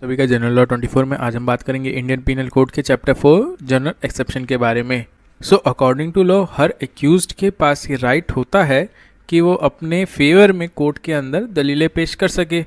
सभी का general law 24 में आज हम बात करेंगे इंडियन पीनल कोड के चैप्टर 4 जनरल एक्सेप्शन के बारे में। अकॉर्डिंग टू लॉ हर एक्यूज्ड के पास ये राइट होता है कि वो अपने फेवर में कोर्ट के अंदर दलीलें पेश कर सके।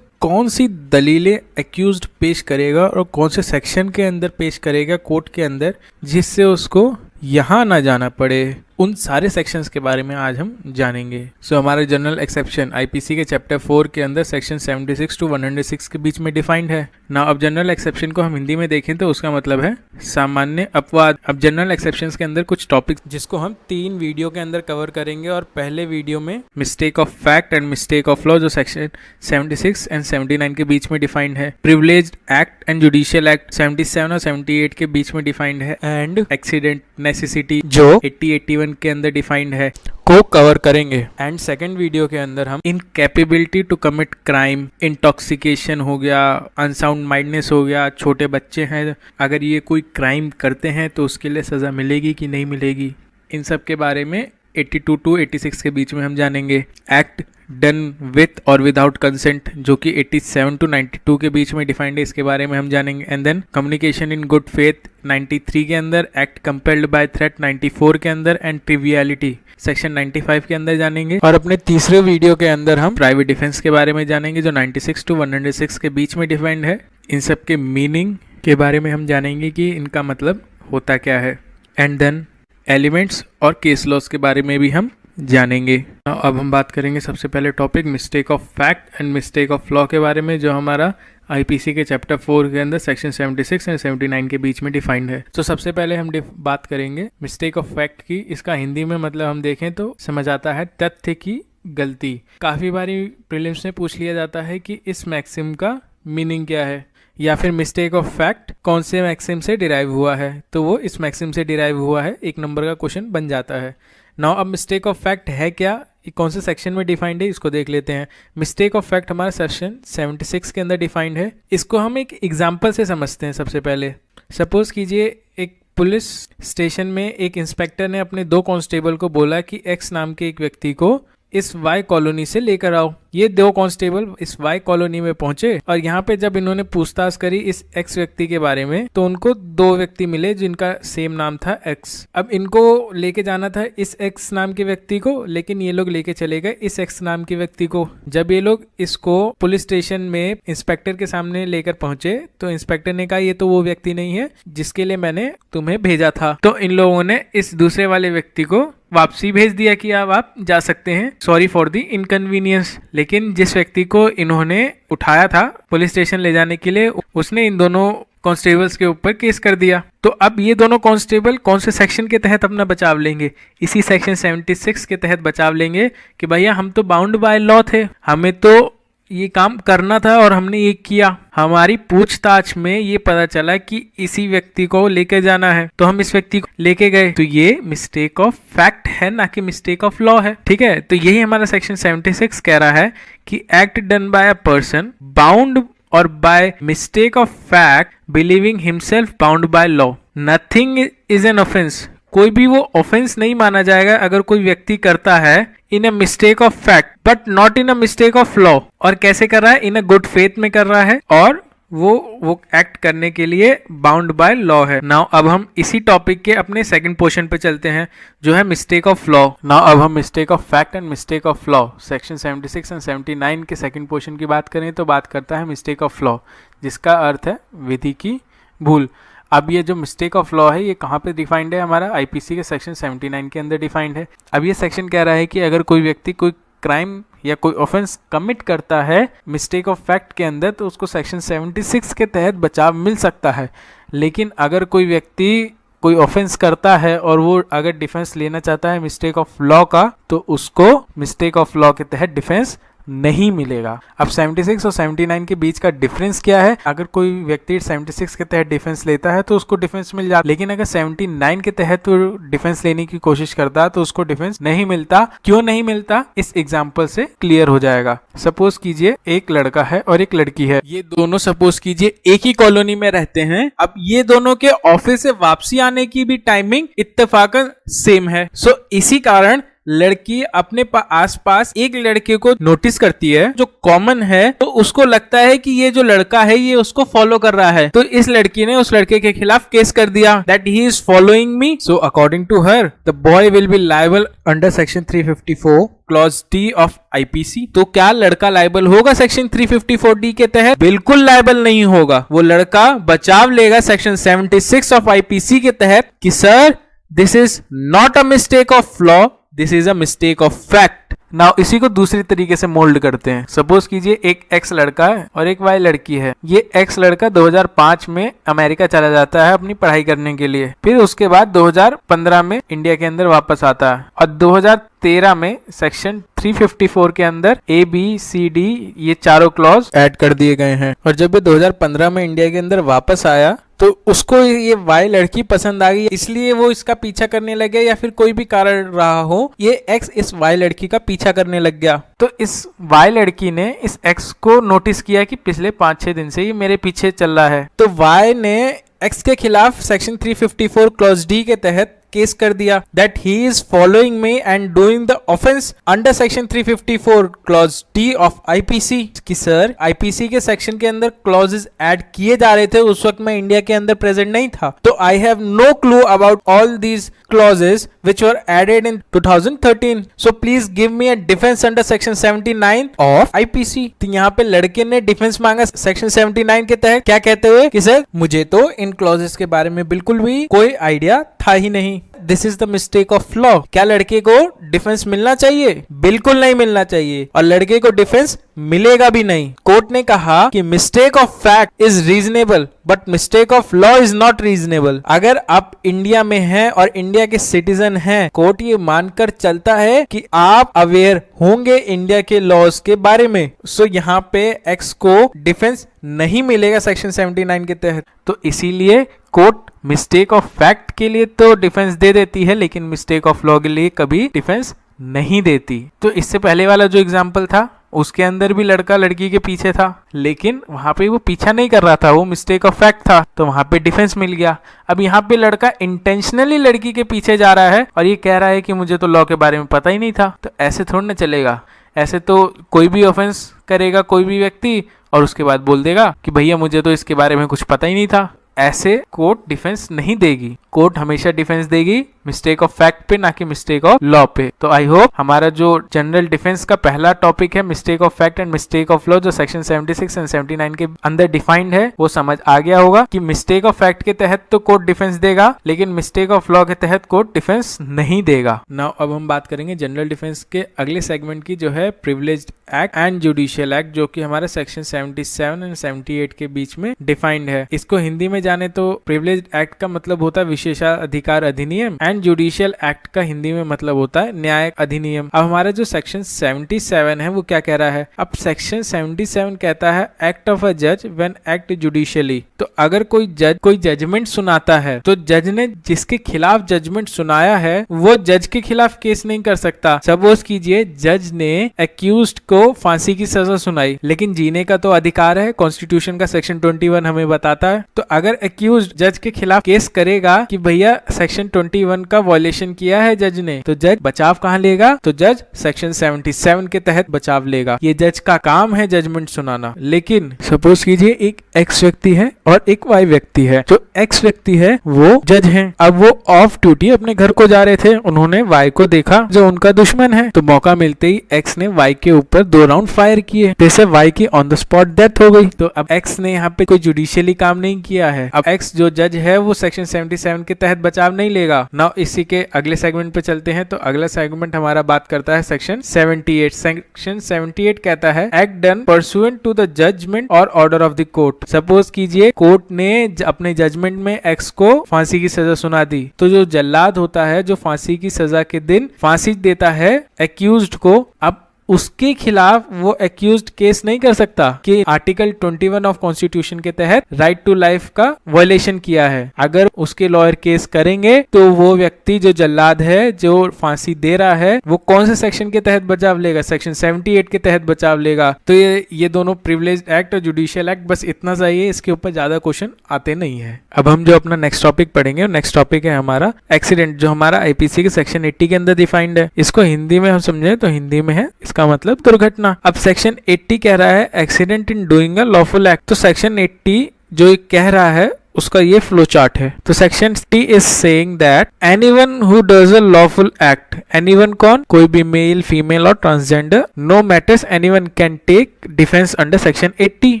कौन सी दलीलें एक्यूज्ड पेश करेगा और कौन से सेक्शन के अंदर पेश करेगा कोर्ट के अंदर, जिससे उसको यहाँ ना जाना पड़े, उन सारे सेक्शंस के बारे में आज हम जानेंगे। हमारे जनरल एक्सेप्शन आईपीसी के चैप्टर 4 के अंदर सेक्शन 76 टू 106 के बीच में डिफाइंड है ना। अब जनरल एक्सेप्शन को हम हिंदी में देखें तो उसका मतलब है सामान्य अपवाद। अब जनरल एक्सेप्शंस के अंदर कुछ टॉपिक जिसको हम 3 वीडियो के अंदर कवर करेंगे, और पहले वीडियो में mistake of fact and mistake of law जो सेक्शन 76 एंड 79 के बीच में डिफाइंड है, privileged act and judicial act 77 और 78 के बीच में डिफाइंड है, एंड एक्सीडेंट नेसेसिटी जो 80-81 के अंदर डिफाइंड है को कवर करेंगे। एंड सेकंड वीडियो के अंदर हम incapability to commit crime, intoxication हो गया, अनसाउंड माइंडनेस हो गया, छोटे बच्चे हैं अगर ये कोई क्राइम करते हैं तो उसके लिए सज़ा मिलेगी कि नहीं मिलेगी, इन सब के बारे में 82 टू 86 के बीच में हम जानेंगे। एक्ट डन विथ और विदाउट कंसेंट जो कि 87 टू 92 के बीच में डिफाइंड है, इसके बारे में हम जानेंगे। And then communication in good faith 93 के अंदर, एक्ट कंपेल्ड बाय थ्रेट 94 के अंदर, एंड ट्रिवियलिटी सेक्शन 95 के अंदर जानेंगे। और अपने तीसरे वीडियो के अंदर हम प्राइवेट डिफेंस के बारे में जानेंगे जो 96 टू 106 के बीच में डिफाइंड है। इन सब के मीनिंग के बारे में हम जानेंगे कि इनका मतलब होता क्या है। एंड देन एलिमेंट्स और केस लॉस के बारे में भी हम जानेंगे। अब हम बात करेंगे सबसे पहले topic mistake of fact and mistake of law के बारे में, जो हमारा आईपीसी के चैप्टर 4 के अंदर सेक्शन 76 एंड 79 के बीच में डिफाइंड है। सबसे पहले हम बात करेंगे मिस्टेक ऑफ फैक्ट की। इसका हिंदी में मतलब हम देखें तो समझ आता है तथ्य की गलती। काफ़ी बारी प्रीलिम्स में पूछ लिया जाता है कि इस मैक्सिम का मीनिंग क्या है, या फिर मिस्टेक ऑफ फैक्ट कौन से मैक्सिम से डिराइव हुआ है, तो वो इस मैक्सिम से डिराइव हुआ है, 1 नंबर का क्वेश्चन बन जाता है। नाउ अब मिस्टेक ऑफ फैक्ट है क्या, ये कौन से सेक्शन में डिफाइंड है, इसको देख लेते हैं। मिस्टेक ऑफ फैक्ट हमारा सेक्शन 76 के अंदर डिफाइंड है। इसको हम एक एग्जाम्पल से समझते हैं। सबसे पहले सपोज कीजिए एक पुलिस स्टेशन में एक इंस्पेक्टर ने अपने 2 कांस्टेबल को बोला कि एक्स नाम के एक व्यक्ति को इस वाई कॉलोनी से लेकर आओ। ये 2 कांस्टेबल इस वाई कॉलोनी में पहुंचे, और यहाँ पे जब इन्होंने पूछताछ करी इस एक्स व्यक्ति के बारे में तो उनको 2 व्यक्ति मिले जिनका सेम नाम था एक्स। अब इनको लेके जाना था इस एक्स नाम के व्यक्ति को, लेकिन ये लोग लेके चले गए इस एक्स नाम के व्यक्ति को। जब ये लोग इसको पुलिस स्टेशन में इंस्पेक्टर के सामने लेकर पहुंचे तो इंस्पेक्टर ने कहा ये तो वो व्यक्ति नहीं है जिसके लिए मैंने तुम्हें भेजा था। तो इन लोगों ने इस दूसरे वाले व्यक्ति को वापसी भेज दिया कि अब आप जा सकते हैं, सॉरी फॉर द इनकन्वीनियंस। लेकिन जिस व्यक्ति को इन्होंने उठाया था पुलिस स्टेशन ले जाने के लिए, उसने इन दोनों कांस्टेबल्स के ऊपर केस कर दिया। तो अब ये दोनों कांस्टेबल कौन से सेक्शन के तहत अपना बचाव लेंगे, इसी सेक्शन 76 के तहत बचाव लेंगे कि भैया हम तो बाउंड बाय लॉ थे, हमें तो ये काम करना था और हमने ये किया। हमारी पूछताछ में ये पता चला कि इसी व्यक्ति को लेके जाना है तो हम इस व्यक्ति को लेके गए। तो ये मिस्टेक ऑफ फैक्ट है, ना कि मिस्टेक ऑफ लॉ है। ठीक है, तो यही हमारा सेक्शन 76 कह रहा है कि act done by a person bound और by mistake of fact believing himself bound by law, nothing is an offence. कोई भी वो ऑफेंस नहीं माना जाएगा अगर कोई व्यक्ति करता है in a mistake of fact but not in a mistake of law. और कैसे कर रहा है, इन अ गुड फेथ में कर रहा है, और वो एक्ट करने के लिए बाउंड बाय लॉ है। नाउ अब हम इसी टॉपिक के अपने सेकंड पोर्शन पे चलते हैं जो है मिस्टेक ऑफ लॉ। नाउ अब हम mistake of fact and mistake of law section 76 and 79 के सेकंड पोर्शन की बात करें तो बात करता है मिस्टेक ऑफ लॉ, जिसका अर्थ है विधि की भूल। अब ये जो मिस्टेक ऑफ लॉ है ये कहाँ पे डिफाइंड है, हमारा आईपीसी के सेक्शन 79 के अंदर डिफाइंड है। अब ये सेक्शन कह रहा है कि अगर कोई व्यक्ति कोई क्राइम या कोई ऑफेंस कमिट करता है मिस्टेक ऑफ फैक्ट के अंदर तो उसको सेक्शन 76 के तहत बचाव मिल सकता है। लेकिन अगर कोई व्यक्ति कोई ऑफेंस करता है और वो अगर डिफेंस लेना चाहता है मिस्टेक ऑफ लॉ का, तो उसको मिस्टेक ऑफ लॉ के तहत डिफेंस नहीं मिलेगा। अब 76 और 79 के बीच का डिफरेंस क्या है, अगर कोई व्यक्ति 76 के तहत डिफेंस लेता है तो उसको डिफेंस मिल जाता है, लेकिन अगर 79 के तहत वो डिफेंस लेने की कोशिश करता है तो उसको डिफेंस नहीं मिलता। क्यों नहीं मिलता, इस एग्जाम्पल से क्लियर हो जाएगा। सपोज कीजिए एक लड़का है और एक लड़की है, ये दोनों सपोज कीजिए एक ही कॉलोनी में रहते हैं। अब ये दोनों के ऑफिस से वापसी आने की भी टाइमिंग इत्तेफाकन सेम है। इसी कारण लड़की अपने आसपास एक लड़के को नोटिस करती है जो कॉमन है, तो उसको लगता है कि ये जो लड़का है ये उसको फॉलो कर रहा है, तो इस लड़की ने उस लड़के के खिलाफ केस कर दिया that he is following me. So according to her the boy will be liable under section 354 clause D of IPC. तो क्या लड़का लायबल होगा सेक्शन 354 डी के तहत? बिल्कुल लायबल नहीं होगा। वो लड़का बचाव लेगा सेक्शन 76 ऑफ आईपीसी के तहत कि sir this is not a mistake of law, this is a mistake of fact. Now इसी को दूसरी तरीके से मोल्ड करते हैं। सपोज कीजिए एक एक्स लड़का है और एक वाई लड़की है। ये एक्स लड़का 2005 में अमेरिका चला जाता है अपनी पढ़ाई करने के लिए, फिर उसके बाद 2015 में इंडिया के अंदर वापस आता है और 2013 में सेक्शन 354 के अंदर ए बी सी डी ये चारों क्लॉज ऐड कर दिए गए हैं। और जब ये 2015 में इंडिया के अंदर वापस आया तो उसको ये वाई लड़की पसंद आ गई, इसलिए वो इसका पीछा करने लग गया, या फिर कोई भी कारण रहा हो, ये एक्स इस वाई लड़की का पीछा करने लग गया। तो इस वाई लड़की ने इस एक्स को नोटिस किया कि पिछले 5-6 दिन से ये मेरे पीछे चल रहा है, तो वाई ने एक्स के खिलाफ सेक्शन 354 क्लॉज डी के तहत केस कर दिया that he is following me and doing the offence under section 354 clause D of IPC. कि सर आईपीसी के सेक्शन के अंदर क्लॉजेस ऐड किए जा रहे थे, उस वक्त मैं इंडिया के अंदर प्रेजेंट नहीं था, तो I have no clue about all these clauses which were added in 2013. So please give me a defense under section 79 of IPC. तो यहाँ पे लड़के ने डिफेंस मांगा सेक्शन 79 के तहत, क्या कहते हुए कि सर मुझे तो इन क्लॉजेस के बारे में बिल्कुल भी कोई आइडिया था ही नहीं। This is the mistake of law. क्या लड़के को डिफेंस मिलना चाहिए? बिल्कुल नहीं मिलना चाहिए, और लड़के को डिफेंस मिलेगा भी नहीं। कोर्ट ने कहा कि mistake of fact is reasonable but mistake of law is not reasonable. अगर आप इंडिया में हैं और इंडिया के सिटीजन हैं, कोर्ट ये मानकर चलता है कि आप अवेयर होंगे इंडिया के लॉज के बारे में। सो यहाँ पे एक्स को डिफेंस नहीं मिलेगा सेक्शन 79 के तहत। तो इसीलिए कोर्ट मिस्टेक ऑफ फैक्ट के लिए तो डिफेंस दे देती है, लेकिन मिस्टेक ऑफ लॉ के लिए कभी डिफेंस नहीं देती। तो इससे पहले वाला जो एग्जाम्पल था उसके अंदर भी लड़का लड़की के पीछे था, लेकिन वहां पे वो पीछा नहीं कर रहा था, वो मिस्टेक ऑफ फैक्ट था, तो वहां पे डिफेंस मिल गया। अब यहाँ पे लड़का इंटेंशनली लड़की के पीछे जा रहा है और ये कह रहा है कि मुझे तो लॉ के बारे में पता ही नहीं था। तो ऐसे थोड़ा ना चलेगा। ऐसे तो कोई भी ऑफेंस करेगा कोई भी व्यक्ति और उसके बाद बोल देगा कि भैया मुझे तो इसके बारे में कुछ पता ही नहीं था। ऐसे कोर्ट डिफेंस नहीं देगी। कोर्ट हमेशा डिफेंस देगी मिस्टेक ऑफ फैक्ट पे, ना कि मिस्टेक ऑफ लॉ पे। तो आई होप हमारा जो जनरल डिफेंस का पहला टॉपिक है mistake of fact and mistake of law, जो सेक्शन 76 एंड 79 के अंदर डिफाइंड है, वो समझ आ गया होगा कि मिस्टेक ऑफ फैक्ट के तहत तो कोर्ट डिफेंस देगा, लेकिन मिस्टेक ऑफ लॉ के तहत कोर्ट डिफेंस नहीं देगा। नाउ अब हम बात करेंगे जनरल डिफेंस के अगले सेगमेंट की, जो है privileged act and judicial act, जो कि हमारे सेक्शन 77 एंड 78 के बीच में डिफाइंड है। इसको हिंदी में जाने तो प्रिविलेज्ड एक्ट का मतलब होता है विशेषाधिकार अधिनियम, एंड जुडिशियल एक्ट का हिंदी में मतलब होता है न्यायिक अधिनियम। अब हमारा जो सेक्शन 77 है वो क्या कह रहा है? अब सेक्शन 77 कहता है एक्ट ऑफ अ जज व्हेन एक्ट जुडिशियली। तो अगर कोई जज कोई जजमेंट सुनाता है, तो जज ने जिसके खिलाफ जजमेंट सुनाया है वो जज के खिलाफ केस नहीं कर सकता। सपोज कीजिए जज ने एक्यूज्ड को फांसी की सजा सुनाई, लेकिन जीने का तो अधिकार है, कॉन्स्टिट्यूशन का सेक्शन 21 हमें बताता है। तो अगर एक्यूज्ड जज के खिलाफ केस करेगा कि भैया सेक्शन 21 का वॉयलेशन किया है जज ने, तो जज बचाव कहाँ लेगा? तो जज सेक्शन 77 के तहत बचाव लेगा। ये जज का काम है जजमेंट सुनाना। लेकिन सपोज कीजिए एक एक्स व्यक्ति है और एक वाई व्यक्ति है। जो एक्स व्यक्ति है वो जज है, अब वो ऑफ ड्यूटी अपने घर को जा रहे थे, उन्होंने वाई को देखा जो उनका दुश्मन है, तो मौका मिलते ही एक्स ने वाई के ऊपर 2 राउंड फायर किए, जैसे वाई की ऑन द स्पॉट डेथ हो गई। तो अब एक्स ने यहाँ पे कोई जुडिशियली काम नहीं किया है। अब एक्स जो जज है वो सेक्शन 77 के तहत बचाव नहीं लेगा। नाउ इसी के अगले सेगमेंट पे चलते हैं। तो अगला सेगमेंट हमारा बात करता है सेक्शन 78। सेक्शन 78 कहता है act done pursuant to the judgment और order of the court. Suppose कीजिए कोर्ट ने अपने जजमेंट में एक्स को फांसी की सजा सुना दी, तो जो जल्लाद होता है जो फांसी की सजा के दिन फांसी देता है एक्यूज्ड को, अब उसके खिलाफ वो एक्यूज्ड केस नहीं कर सकता कि आर्टिकल 21 ऑफ कॉन्स्टिट्यूशन के तहत राइट टू लाइफ का वायलेशन किया है। अगर उसके लॉयर केस करेंगे तो वो व्यक्ति जो जल्लाद है, जो फांसी दे रहा है, वो कौन से सेक्शन के तहत बचाव लेगा? सेक्शन 78 के तहत बचाव लेगा। तो ये दोनों प्रिविलेज्ड एक्ट और जुडिशियल एक्ट, बस इतना चाहिए, इसके ऊपर ज्यादा क्वेश्चन आते नहीं है। अब हम जो अपना नेक्स्ट टॉपिक पढ़ेंगे, नेक्स्ट टॉपिक है हमारा एक्सीडेंट, जो हमारा आईपीसी के सेक्शन 80 के अंदर डिफाइंड है। इसको हिंदी में हम समझे तो हिंदी में है, इसका मतलब दुर्घटना। अब सेक्शन 80 कह रहा है accident in doing a lawful act. तो सेक्शन 80 जो कह रहा है उसका ये फ्लो चार्ट है। तो section 80 is saying that anyone who does a lawful act, anyone कौन? कोई भी मेल, फीमेल और transgender, no matters, anyone can take defence under section 80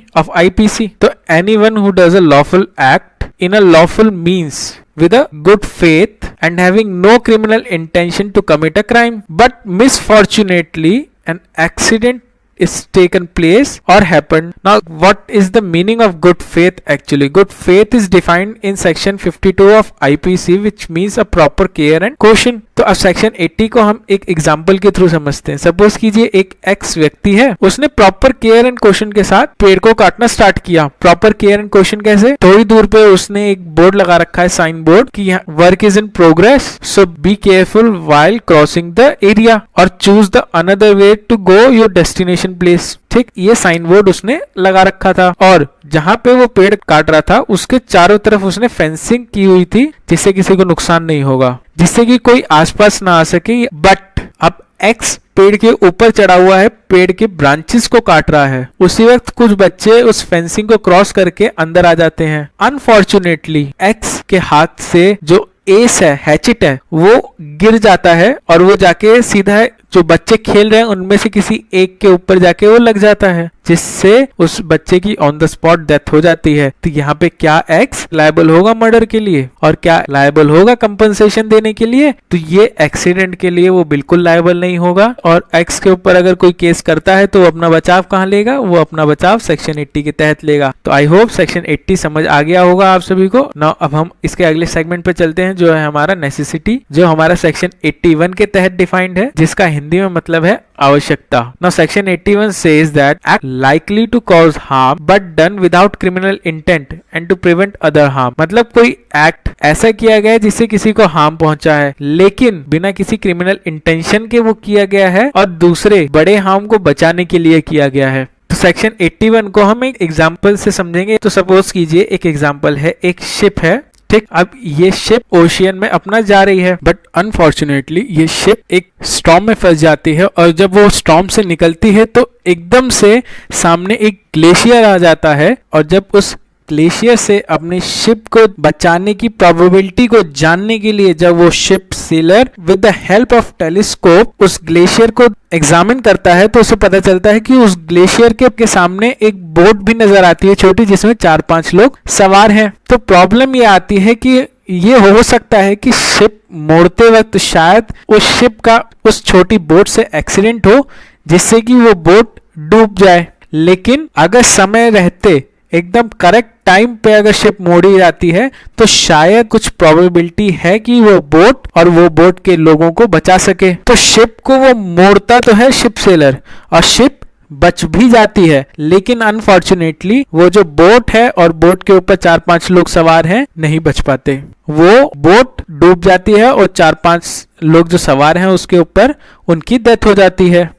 of IPC. तो anyone who does a lawful act in a lawful means with a good faith and having no criminal intention to commit a crime, but misfortunately an accident is taken place or happened. Now what is the meaning of good faith actually? Good faith is defined in section 52 of IPC, which means a proper care and caution. तो अब section 80 को हम एक example के through समझते हैं। Suppose कीजिए एक एक्स व्यक्ति है, उसने प्रॉपर केयर एंड कॉशन के साथ पेड़ को काटना स्टार्ट किया। प्रॉपर केयर एंड कॉशन कैसे? थोड़ी दूर पे उसने एक बोर्ड लगा रखा है, साइन बोर्ड, कि work is in progress, so be careful while crossing the area और choose the another way to go your destination place. ठीक, ये साइन बोर्ड उसने लगा रखा था और जहां पे वो पेड़ काट रहा था उसके चारों तरफ उसने फेंसिंग की हुई थी, जिससे किसी को नुकसान नहीं होगा, जिससे कि कोई आसपास ना आ सके। बट अब एक्स पेड़ के ऊपर चढ़ा हुआ है, पेड़ के ब्रांचेस को काट रहा है। उसी वक्त कुछ बच्चे उस फेंसिंग को क्रॉस करके अंदर आ जाते हैं। अनफॉर्चुनेटली एक्स के हाथ से जो एस है, हैचिट है, वो गिर जाता है और वो जाके सीधा जो बच्चे खेल रहे हैं उनमें से किसी एक के ऊपर जाके वो लग जाता है, जिससे उस बच्चे की ऑन द स्पॉट डेथ हो जाती है। तो यहाँ पे क्या एक्स लायबल होगा मर्डर के लिए और क्या लायबल होगा कंपनसेशन देने के लिए? तो ये एक्सीडेंट के लिए वो बिल्कुल लायबल नहीं होगा। और एक्स के ऊपर अगर कोई केस करता है तो वो अपना बचाव कहाँ लेगा? वो अपना बचाव सेक्शन 80 के तहत लेगा। तो आई होप सेक्शन 80 समझ आ गया होगा आप सभी को। नाउ अब हम इसके अगले सेगमेंट पे चलते हैं, जो है हमारा नेसेसिटी, जो हमारा सेक्शन 81 के तहत डिफाइंड है, जिसका हिंदी में मतलब है आवश्यकता। Now section 81 says that act likely to cause harm but done without criminal intent and to prevent other harm. मतलब कोई एक्ट ऐसा किया गया है जिससे किसी को हार्म पहुंचा है, लेकिन बिना किसी क्रिमिनल इंटेंशन के वो किया गया है और दूसरे बड़े हार्म को बचाने के लिए किया गया है। तो सेक्शन 81 को हम एक एग्जाम्पल से समझेंगे। तो सपोज कीजिए एक एग्जाम्पल है, एक शिप है, ठीक। अब ये शिप ओशियन में अपना जा रही है, बट अनफॉर्चुनेटली ये शिप एक स्टॉर्म में फंस जाती है और जब वो स्टॉर्म से निकलती है तो एकदम से सामने एक ग्लेशियर आ जाता है और जब उस ग्लेशियर से अपनी शिप को बचाने की प्रोबेबिलिटी को जानने के लिए जब वो ship seller with the help of telescope उस ग्लेशियर को एग्जामिन करता है तो उसे पता चलता है कि उस ग्लेशियर के सामने एक बोट भी नजर आती है छोटी, जिसमें 4-5 लोग सवार हैं। तो प्रॉब्लम ये आती है कि ये हो सकता है कि शिप मोड़ते वक्त शायद उस शिप का उस छोटी बोट से एक्सीडेंट हो, जिससे कि वो बोट डूब जाए। लेकिन अगर समय रहते एकदम करेक्ट टाइम पे अगर शिप मोड़ी जाती है तो शायद कुछ प्रोबेबिलिटी है कि वो बोट और वो बोट के लोगों को बचा सके। तो शिप को वो मोड़ता तो है शिप सेलर और शिप बच भी जाती है, लेकिन अनफॉर्चुनेटली वो जो बोट है और बोट के ऊपर 4-5 लोग सवार हैं नहीं बच पाते। वो बोट डूब जाती है और 4-5 लोग जो सवार हैं उसके ऊपर उनकी डेथ हो जाती है।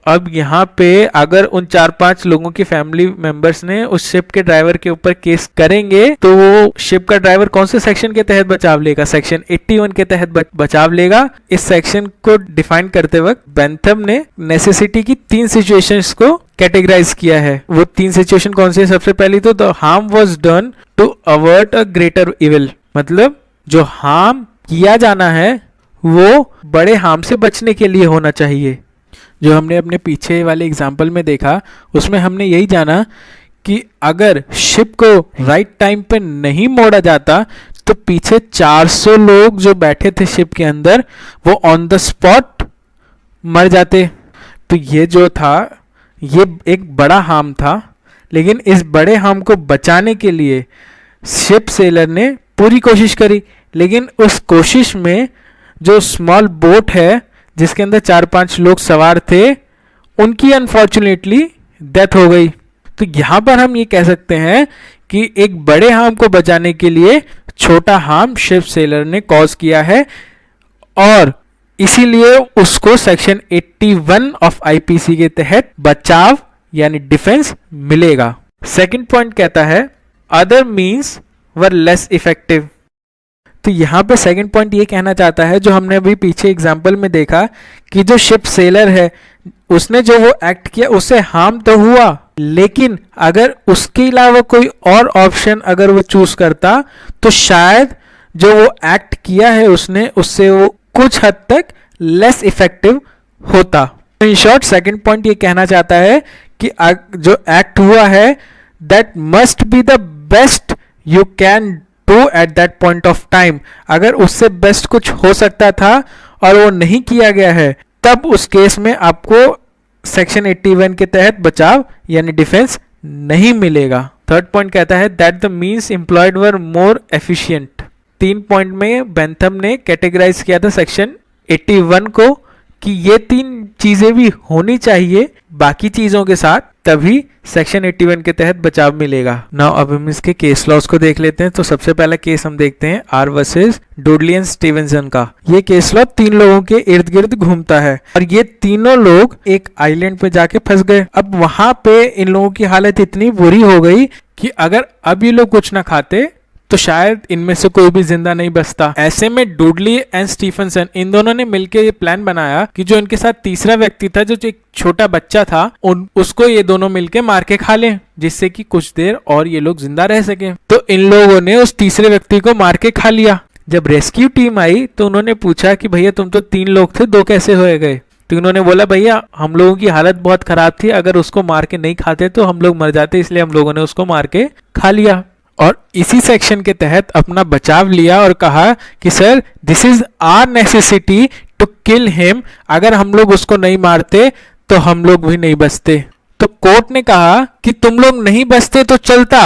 अब यहाँ पे अगर उन 4-5 लोगों की फैमिली मेंबर्स ने उस शिप के ड्राइवर के ऊपर केस करेंगे तो वो शिप का ड्राइवर कौन से सेक्शन के तहत बचाव लेगा? सेक्शन 81 के तहत बचाव लेगा। इस सेक्शन को डिफाइन करते वक्त बेंथम ने नेसेसिटी की 3 सिचुएशंस को कैटेगराइज किया है। वो 3 सिचुएशन कौन से? सबसे पहली तो the harm was done to avert a greater evil, मतलब जो हार्म किया जाना है वो बड़े हार्म से बचने के लिए होना चाहिए। जो हमने अपने पीछे वाले एग्जाम्पल में देखा उसमें हमने यही जाना कि अगर शिप को राइट टाइम पे नहीं मोड़ा जाता तो पीछे 400 लोग जो बैठे थे शिप के अंदर वो ऑन द स्पॉट मर जाते। तो ये जो था ये एक बड़ा हार्म था, लेकिन इस बड़े हार्म को बचाने के लिए शिप सेलर ने पूरी कोशिश करी, लेकिन उस कोशिश में जो स्मॉल बोट है जिसके अंदर 4-5 लोग सवार थे उनकी अनफॉर्चुनेटली डेथ हो गई। तो यहाँ पर हम ये कह सकते हैं कि एक बड़े हार्म को बचाने के लिए छोटा हार्म शिप सेलर ने कॉज किया है और इसीलिए उसको सेक्शन 81 ऑफ आईपीसी के तहत बचाव यानी डिफेंस मिलेगा। सेकंड पॉइंट कहता है अदर मीन्स वर लेस इफेक्टिव। तो यहां पे सेकंड पॉइंट ये कहना चाहता है, जो हमने अभी पीछे एग्जांपल में देखा कि जो शिप सेलर है उसने जो वो एक्ट किया उससे हार्म तो हुआ, लेकिन अगर उसके अलावा कोई और ऑप्शन अगर वो चूज करता तो शायद जो वो एक्ट किया है उसने उससे वो कुछ हद तक लेस इफेक्टिव होता। इन शॉर्ट सेकंड पॉइंट ये कहना चाहता है कि जो एक्ट हुआ है that must be the best you can do at that point of time. अगर उससे बेस्ट कुछ हो सकता था और वो नहीं किया गया है तब उस केस में आपको सेक्शन 81 के तहत बचाव यानी डिफेंस नहीं मिलेगा। थर्ड पॉइंट कहता है that the means employed were more efficient. 3 point में बेंथम ने कैटेगराइज किया था सेक्शन 81 को कि ये 3 चीजें भी होनी चाहिए बाकी चीजों के साथ, तभी सेक्शन 81 के तहत बचाव मिलेगा। नाउ अब हम इसके केस लॉस को देख लेते हैं। तो सबसे पहला केस हम देखते हैं आर वर्सेस डुडली एंड स्टीवेंसन का। ये केस लॉ 3 लोगों के इर्द गिर्द घूमता है और ये तीनों लोग एक आइलैंड पे जाके फंस गए। अब वहां पे इन लोगों की हालत इतनी बुरी हो गई कि अगर अब ये लोग कुछ ना खाते तो शायद इनमें से कोई भी जिंदा नहीं बचता। ऐसे में डुडली एंड स्टीफनसन इन दोनों ने मिलकर ये प्लान बनाया कि जो इनके साथ तीसरा व्यक्ति था जो एक छोटा बच्चा था उसको ये दोनों मिलकर मार के खा लें, जिससे कि कुछ देर और ये लोग जिंदा रह सके। तो इन लोगों ने उस तीसरे व्यक्ति को मार के खा लिया। जब रेस्क्यू टीम आई तो उन्होंने पूछा कि भैया तुम तो 3 लोग थे, 2 कैसे हो गए? तो उन्होंने बोला भैया हम लोगों की हालत बहुत खराब थी, अगर उसको मार के नहीं खाते तो हम लोग मर जाते, इसलिए हम लोगों ने उसको मार के खा लिया। और इसी सेक्शन के तहत अपना बचाव लिया और कहा कि sir this is our necessity to kill him, अगर हम लोग उसको नहीं मारते तो हम लोग भी नहीं बचते। तो कोर्ट ने कहा कि तुम लोग नहीं बचते तो चलता,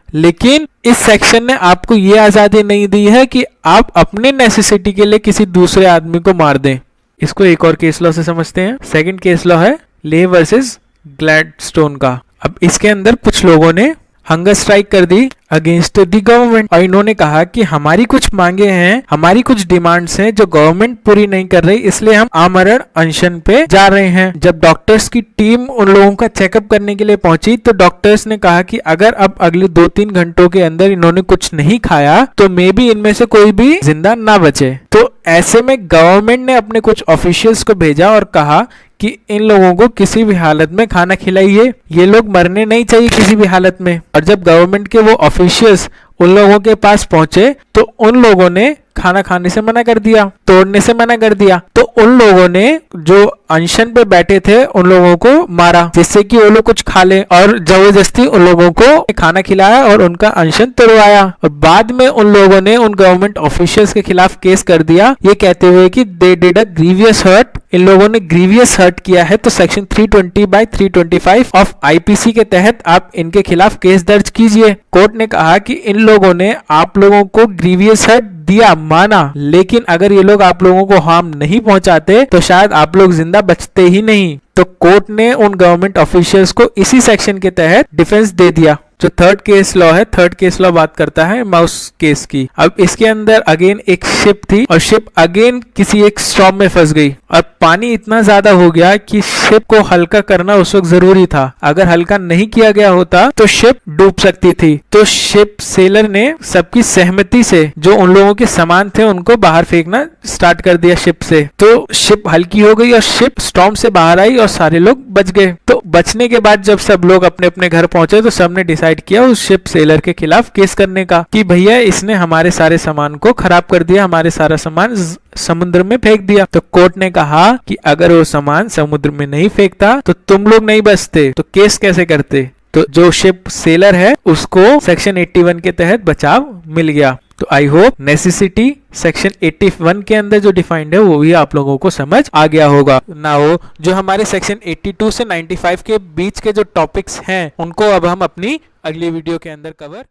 लेकिन इस सेक्शन ने आपको ये आजादी नहीं दी है कि आप अपने नेसेसिटी के लिए किसी दूसरे आदमी को मार दें। इसको एक और केस लॉ से समझते हैं। सेकंड केस लॉ है ले वर्सेस ग्लैडस्टोन का। अब इसके अंदर कुछ लोगों ने हंगर स्ट्राइक कर दी अगेंस्ट द गवर्नमेंट और इन्होंने कहा कि हमारी कुछ मांगे हैं, हमारी कुछ डिमांड्स हैं जो गवर्नमेंट पूरी नहीं कर रही, इसलिए हम आमरण अनशन पे जा रहे हैं। जब डॉक्टर्स की टीम उन लोगों का चेकअप करने के लिए पहुंची तो डॉक्टर्स ने कहा कि अगर अब अगले 2-3 घंटों के अंदर इन्होंने कुछ नहीं खाया तो मे बी इनमें से कोई भी जिंदा ना बचे। तो ऐसे में गवर्नमेंट ने अपने कुछ ऑफिशियल्स को भेजा और कहा कि इन लोगों को किसी भी हालत में खाना खिलाइए, ये लोग मरने नहीं चाहिए किसी भी हालत में। और जब गवर्नमेंट के वो ऑफिशियल्स उन लोगों के पास पहुंचे तो उन लोगों ने खाना खाने से मना कर दिया, तोड़ने से मना कर दिया। तो उन लोगों ने जो अनशन पे बैठे थे उन लोगों को मारा, जिससे कि वो लोग कुछ खा ले, और जबरदस्ती उन लोगों को खाना खिलाया और उनका अनशन तोड़वाया। और बाद में उन लोगों ने उन गवर्नमेंट ऑफिशियल्स के खिलाफ केस कर दिया, ये कहते हुए कि they did a grievous hurt, इन लोगों ने ग्रीवियस हर्ट किया है। तो सेक्शन 320/325 ऑफ आईपीसी के तहत आप इनके खिलाफ केस दर्ज कीजिए। कोर्ट ने कहा कि इन लोगों ने आप लोगों को ग्रीवियस हर्ट दिया, माना, लेकिन अगर ये लोग आप लोगों को हार्म नहीं पहुंचाते तो शायद आप लोग जिंदा बचते ही नहीं। तो कोर्ट ने उन गवर्नमेंट ऑफिशियल्स को इसी सेक्शन के तहत डिफेंस दे दिया। जो थर्ड केस लॉ है, थर्ड केस लॉ बात करता है माउस केस की। अब इसके अंदर अगेन एक शिप थी और शिप अगेन किसी एक स्टॉर्म में फंस गई और पानी इतना ज्यादा हो गया कि शिप को हल्का करना उस वक्त जरूरी था। अगर हल्का नहीं किया गया होता तो शिप डूब सकती थी। तो शिप सेलर ने सबकी सहमति से जो उन लोगों के सामान थे उनको बाहर फेंकना स्टार्ट कर दिया शिप से। तो शिप हल्की हो गई और शिप स्टॉर्म से बाहर आई और सारे लोग बच गए। तो बचने के बाद जब सब लोग अपने अपने घर पहुंचे तो सबने डिसाइड किया उस शिप सेलर के खिलाफ केस करने का कि भैया इसने हमारे सारे सामान को खराब कर दिया, हमारे सारा सामान समुद्र में फेंक दिया। तो कोर्ट ने कहा कि अगर वो सामान समुद्र में नहीं फेंकता तो तुम लोग नहीं बचते, तो केस कैसे करते? तो जो शिप सेलर है उसको सेक्शन 81 के तहत बचाव मिल गया। तो आई होप नेसेसिटी सेक्शन 81 के अंदर जो डिफाइंड है वो भी आप लोगों को समझ आ गया होगा। ना हो जो हमारे सेक्शन 82 से 95 के बीच के जो टॉपिक्स हैं उनको अब हम अपनी अगली वीडियो के अंदर कवर